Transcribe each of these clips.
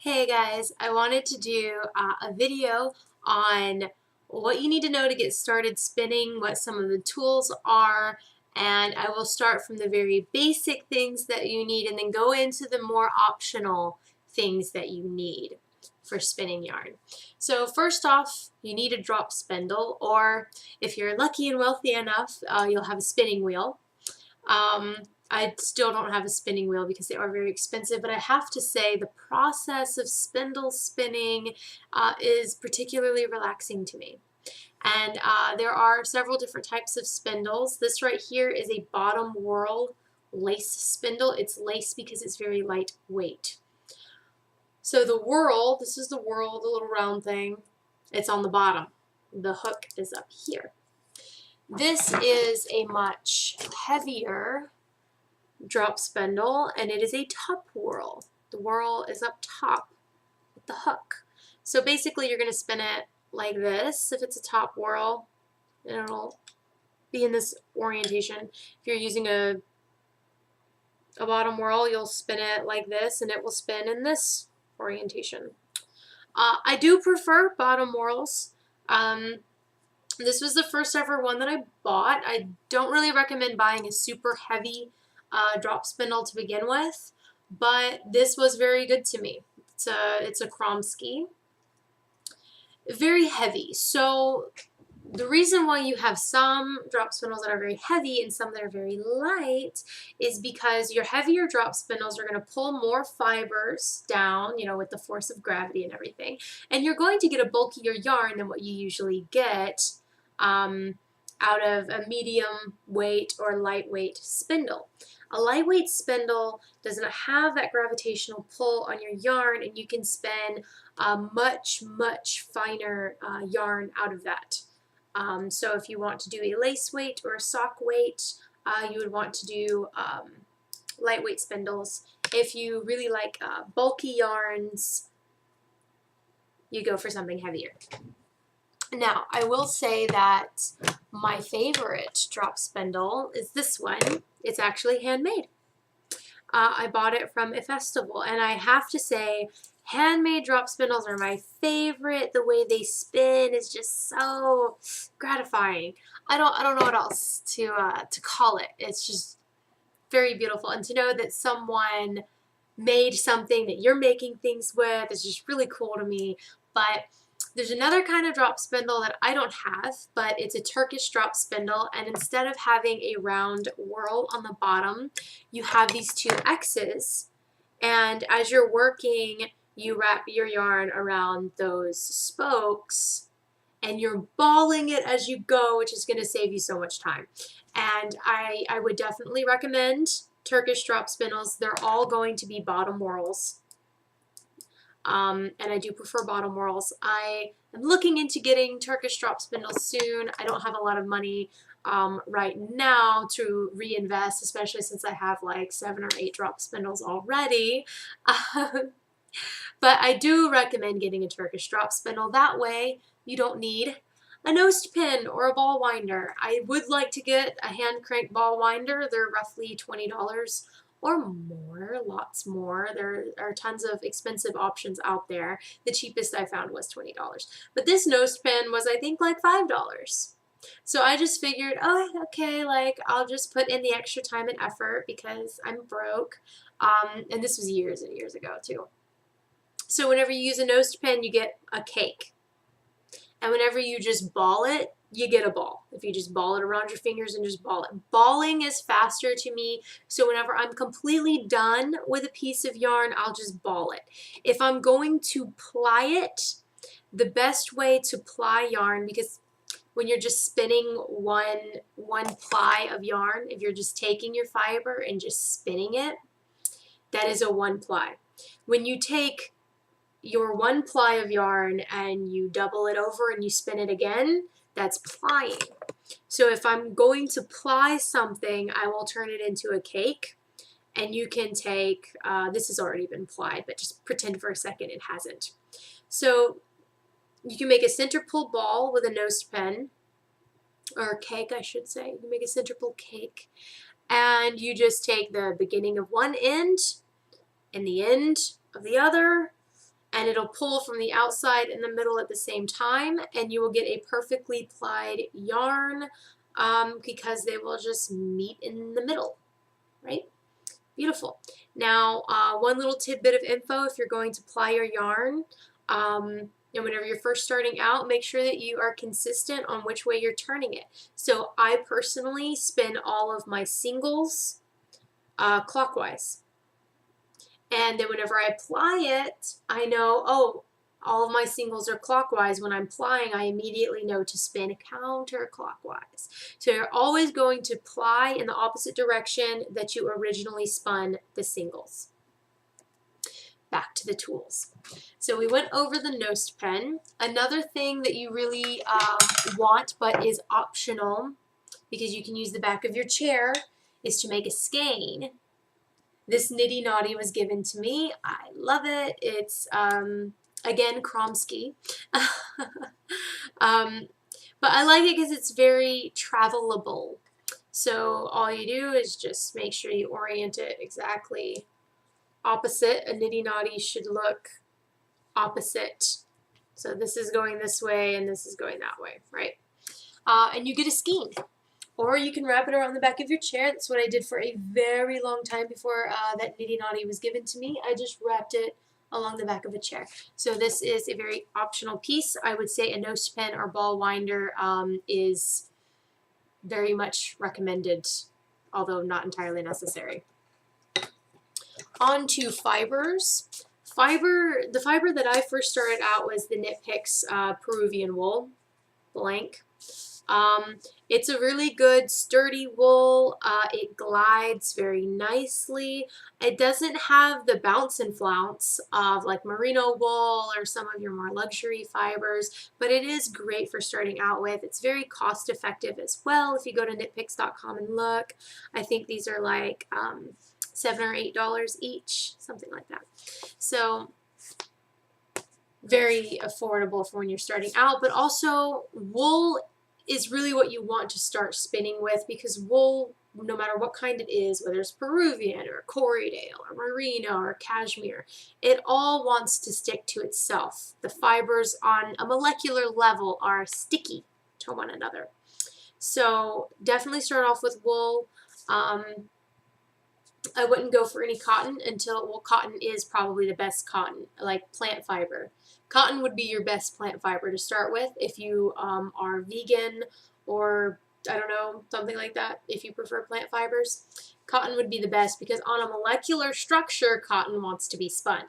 Hey guys, I wanted to do a video on what you need to know to get started spinning, what some of the tools are, and I will start from the very basic things that you need and then go into the more optional things that you need for spinning yarn. So first off, you need a drop spindle, or if you're lucky and wealthy enough, you'll have a spinning wheel. I still don't have a spinning wheel because they are very expensive, but I have to say the process of spindle spinning is particularly relaxing to me. And there are several different types of spindles. This right here is a bottom whorl lace spindle. It's lace because it's very lightweight. So the whorl, this is the whorl, the little round thing, it's on the bottom. The hook is up here. This is a much heavier drop spindle, and it is a top whorl. The whorl is up top with the hook. So basically you're going to spin it like this if it's a top whorl, and it'll be in this orientation. If you're using a bottom whorl, you'll spin it like this and it will spin in this orientation. I do prefer bottom whorls. This was the first ever one that I bought. I don't really recommend buying a super heavy drop spindle to begin with, but this was very good to me. It's a Kromsky. Very heavy. So the reason why you have some drop spindles that are very heavy and some that are very light is because your heavier drop spindles are going to pull more fibers down, you know, with the force of gravity and everything, and you're going to get a bulkier yarn than what you usually get out of a medium weight or lightweight spindle. A lightweight spindle does not have that gravitational pull on your yarn, and you can spin much finer yarn out of that. So if you want to do a lace weight or a sock weight, you would want to do lightweight spindles. If you really like bulky yarns, you go for something heavier. Now, I will say that my favorite drop spindle is this one. It's actually handmade. I bought it from a festival, and I have to say, handmade drop spindles are my favorite. The way they spin is just so gratifying. I don't know what else to call it. It's just very beautiful, and to know that someone made something that you're making things with is just really cool to me. But there's another kind of drop spindle that I don't have, but it's a Turkish drop spindle, and instead of having a round whorl on the bottom, you have these two X's, and as you're working, you wrap your yarn around those spokes, and you're balling it as you go, which is going to save you so much time. And I would definitely recommend Turkish drop spindles. They're all going to be bottom whorls. And I do prefer bottom whorls. I am looking into getting Turkish drop spindles soon. I don't have a lot of money right now to reinvest, especially since I have like 7 or 8 drop spindles already. But I do recommend getting a Turkish drop spindle. That way you don't need a nose pin or a ball winder. I would like to get a hand crank ball winder. They're roughly $20 or more, lots more. There are tons of expensive options out there. The cheapest I found was $20. But this nose pin was, I think, like $5. So I just figured, oh, okay, like I'll just put in the extra time and effort because I'm broke. And this was years and years ago too. So whenever you use a nose pin, you get a cake. And whenever you just ball it, you get a ball. If you just ball it around your fingers and just ball it. Balling is faster to me, so whenever I'm completely done with a piece of yarn, I'll just ball it. If I'm going to ply it, the best way to ply yarn, because when you're just spinning one ply of yarn, if you're just taking your fiber and just spinning it, that is a one ply. When you take your one ply of yarn and you double it over and you spin it again, that's plying. So if I'm going to ply something, I will turn it into a cake, and you can take, this has already been plied, but just pretend for a second it hasn't. So you can make a center pull ball with a nose pen, or cake I should say. You can make a center pull cake, and you just take the beginning of one end and the end of the other, and it'll pull from the outside and the middle at the same time, and you will get a perfectly plied yarn because they will just meet in the middle, right? Beautiful. Now, one little tidbit of info, if you're going to ply your yarn, and whenever you're first starting out, make sure that you are consistent on which way you're turning it. So I personally spin all of my singles clockwise. And then whenever I apply it, I know, oh, all of my singles are clockwise. When I'm plying, I immediately know to spin counterclockwise. So you're always going to ply in the opposite direction that you originally spun the singles. Back to the tools. So we went over the nose pen. Another thing that you really want but is optional, because you can use the back of your chair, is to make a skein. This Nitty Naughty was given to me. I love it. It's, again, Kromsky. But I like it because it's very travelable. So all you do is just make sure you orient it exactly opposite. A Nitty Naughty should look opposite. So this is going this way and this is going that way, right? And you get a skein. Or you can wrap it around the back of your chair. That's what I did for a very long time before that Nitty Naughty was given to me. I just wrapped it along the back of a chair. So this is a very optional piece. I would say a nose pen or ball winder is very much recommended, although not entirely necessary. On to fibers. The fiber that I first started out was the Knit Picks Peruvian wool, blank. It's a really good sturdy wool. It glides very nicely. It doesn't have the bounce and flounce of like merino wool or some of your more luxury fibers, but it is great for starting out with. It's very cost effective as well. If you go to knitpicks.com and look, I think these are like $7 or $8 each, something like that. So very affordable for when you're starting out, but also wool is really what you want to start spinning with, because wool, no matter what kind it is, whether it's Peruvian or Corriedale or merino or cashmere, it all wants to stick to itself. The fibers on a molecular level are sticky to one another. So definitely start off with wool. I wouldn't go for any cotton until, well, cotton is probably the best cotton, like plant fiber. Cotton would be your best plant fiber to start with if you are vegan or, I don't know, something like that, if you prefer plant fibers. Cotton would be the best because on a molecular structure, cotton wants to be spun.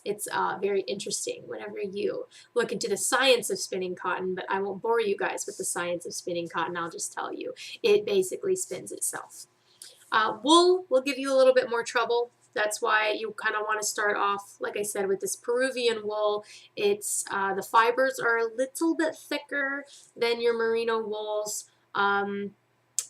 It's very interesting whenever you look into the science of spinning cotton, but I won't bore you guys with the science of spinning cotton. I'll just tell you, it basically spins itself. Wool will give you a little bit more trouble. That's why you kind of want to start off, like I said, with this Peruvian wool. It's the fibers are a little bit thicker than your merino wools, and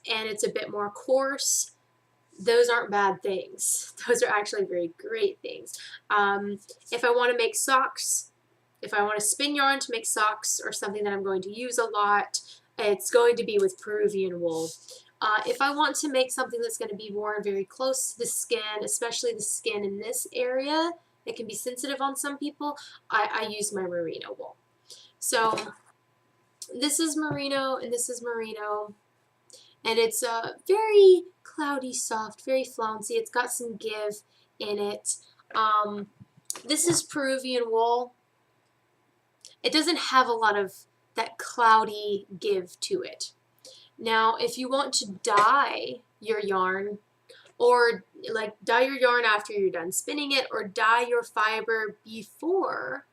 it's a bit more coarse. Those aren't bad things. Those are actually very great things. If I want to make socks, if I want to spin yarn to make socks or something that I'm going to use a lot, it's going to be with Peruvian wool. If I want to make something that's going to be worn very close to the skin, especially the skin in this area, it can be sensitive on some people, I use my merino wool. So this is merino and this is merino, and it's very cloudy soft, very flouncy. It's got some give in it. This is Peruvian wool. It doesn't have a lot of that cloudy give to it. Now, if you want to dye your yarn, or like dye your yarn after you're done spinning it, or dye your fiber before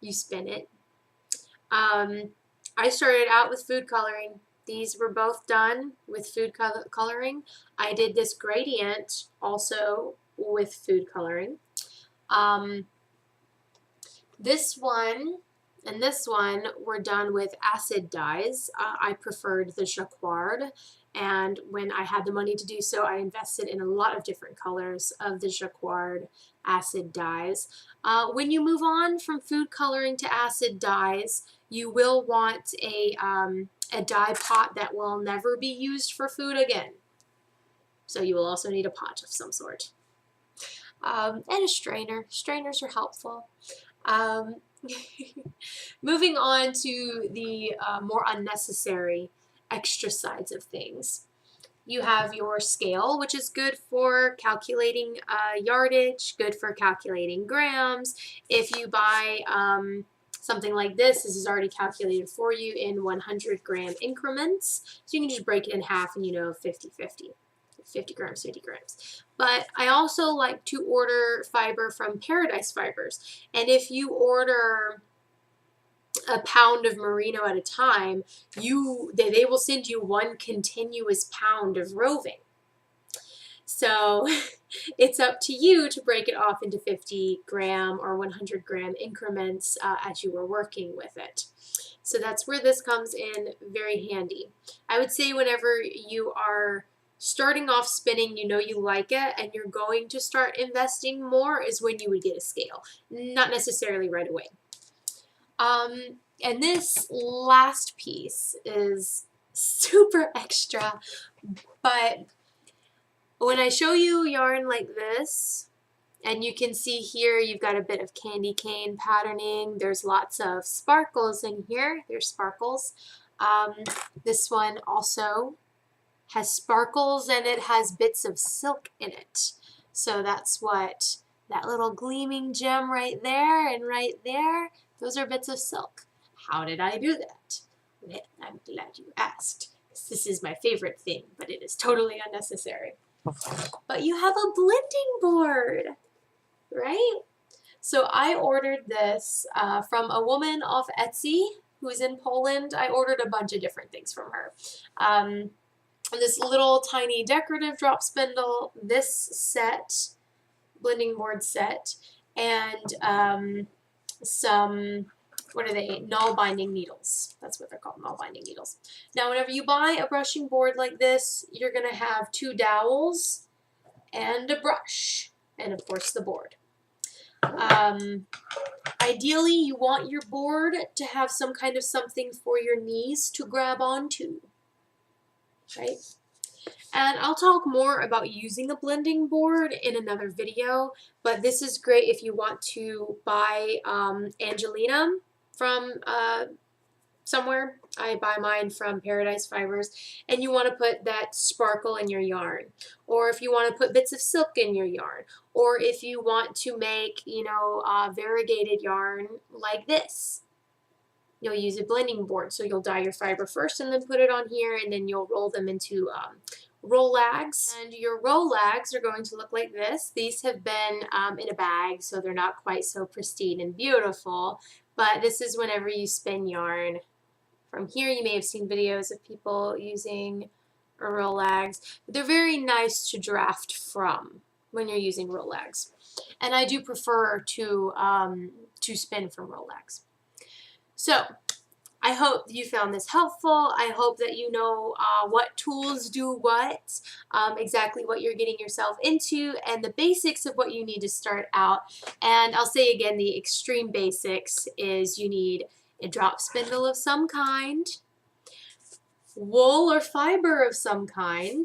you spin it, I started out with food coloring. These were both done with food coloring. I did this gradient also with food coloring. This one and this one were done with acid dyes. I preferred the jacquard, and when I had the money to do so, I invested in a lot of different colors of the jacquard acid dyes. When you move on from food coloring to acid dyes, you will want a dye pot that will never be used for food again. So you will also need a pot of some sort. And a strainer. Strainers are helpful. Um, moving on to the more unnecessary extra sides of things. You have your scale, which is good for calculating yardage, good for calculating grams. If you buy something like this is already calculated for you in 100-gram increments. So you can just break it in half and 50-50. 50 grams, 50 grams. But I also like to order fiber from Paradise Fibers. And if you order a pound of merino at a time, they will send you one continuous pound of roving. So it's up to you to break it off into 50-gram or 100-gram increments as you are working with it. So that's where this comes in very handy. I would say whenever you are starting off spinning, you like it, and you're going to start investing more is when you would get a scale. Not necessarily right away. And this last piece is super extra, but when I show you yarn like this, and you can see here you've got a bit of candy cane patterning, there's lots of sparkles in here, there's sparkles. This one also has sparkles and it has bits of silk in it. So that's what that little gleaming gem right there and right there, those are bits of silk. How did I do that? Well, I'm glad you asked. This is my favorite thing, but it is totally unnecessary. But you have a blending board, right? So I ordered this from a woman off Etsy who's in Poland. I ordered a bunch of different things from her. This little tiny decorative drop spindle, this set, blending board set, and some, what are they, null binding needles. That's what they're called, null binding needles. Now whenever you buy a brushing board like this, you're going to have 2 dowels and a brush, and of course the board. Ideally you want your board to have some kind of something for your knees to grab onto, right? And I'll talk more about using a blending board in another video, but this is great if you want to buy Angelina from somewhere. I buy mine from Paradise Fibers, and you want to put that sparkle in your yarn, or if you want to put bits of silk in your yarn, or if you want to make, variegated yarn like this. You'll use a blending board, so you'll dye your fiber first and then put it on here, and then you'll roll them into rollags. And your rollags are going to look like this. These have been in a bag, so they're not quite so pristine and beautiful, but this is whenever you spin yarn. From here you may have seen videos of people using rollags, but they're very nice to draft from when you're using rollags. And I do prefer to spin from rollags. So I hope you found this helpful. I hope that you know what tools do what, exactly what you're getting yourself into, and the basics of what you need to start out. And I'll say again, the extreme basics is you need a drop spindle of some kind, wool or fiber of some kind,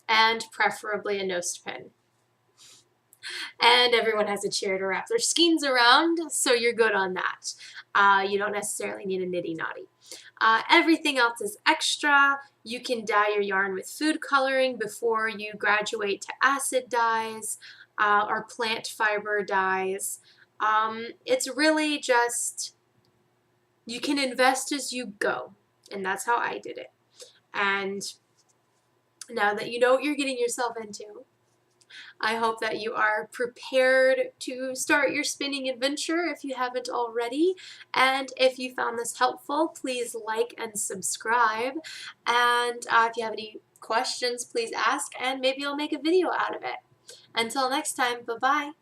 and preferably a nose pin. And everyone has a chair to wrap their skeins around, so you're good on that. You don't necessarily need a nitty-knotty. Everything else is extra. You can dye your yarn with food coloring before you graduate to acid dyes or plant fiber dyes. It's really just, you can invest as you go, and that's how I did it. And now that you know what you're getting yourself into, I hope that you are prepared to start your spinning adventure if you haven't already. And if you found this helpful, please like and subscribe. And if you have any questions, please ask, and maybe I'll make a video out of it. Until next time, bye-bye.